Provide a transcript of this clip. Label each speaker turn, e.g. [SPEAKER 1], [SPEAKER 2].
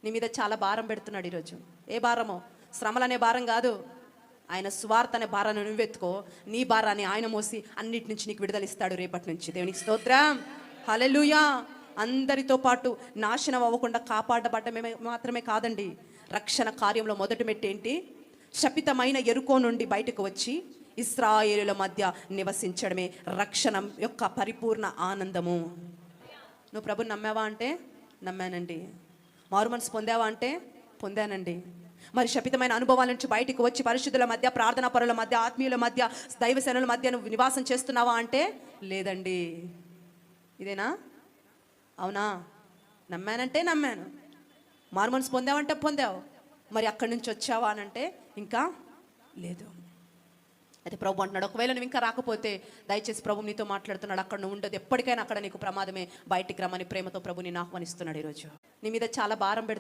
[SPEAKER 1] నీ మీద చాలా భారం పెడుతున్నాడు ఈరోజు. ఏ భారమో? శ్రమలనే భారం కాదు, ఆయన స్వార్థ అనే భారాన్ని నువ్వెత్తుకో. నీ భారాన్ని ఆయన మోసి అన్నిటి నుంచి నీకు విడుదల ఇస్తాడు రేపటి నుంచి. దేవునికి స్తోత్రం, హల్లెలూయా. అందరితో పాటు నాశనం అవ్వకుండా కాపాడబడ్డమే మాత్రమే కాదండి, రక్షణ కార్యంలో మొదటి మెట్టు ఏంటి? శపితమైన యెరికో నుండి బయటకు వచ్చి ఇశ్రాయేలుల మధ్య నివసించడమే రక్షణ యొక్క పరిపూర్ణ ఆనందము. నువ్వు ప్రభుని నమ్మావా అంటే నమ్మానండి. మారు మనసు పొందావా అంటే పొందానండి. మరి శపితమైన అనుభవాల నుంచి బయటకు వచ్చి పరిశుద్ధుల మధ్య, ప్రార్థనా పరుల మధ్య, ఆత్మీయుల మధ్య, దైవసేనుల మధ్య నువ్వు నివాసం చేస్తున్నావా అంటే లేదండి. ఇదేనా? అవునా? నమ్మానంటే నమ్మాను. మారు మనసు పొందావంటే పొందావు. మరి అక్కడి నుంచి వచ్చావా అనంటే ఇంకా లేదు. అయితే ప్రభు అంటున్నాడు, ఒకవేళ నువ్వు ఇంకా రాకపోతే దయచేసి ప్రభు నీతో మాట్లాడుతున్నాడు. అక్కడ నువ్వు ఉండదు, ఎప్పటికైనా అక్కడ నీకు ప్రమాదమే, బయటికి రమ్మని ప్రేమతో ప్రభు నిన్ను ఆహ్వానిస్తున్నాడు ఈరోజు. నీ మీద చాలా భారం పెడుతున్నాడు.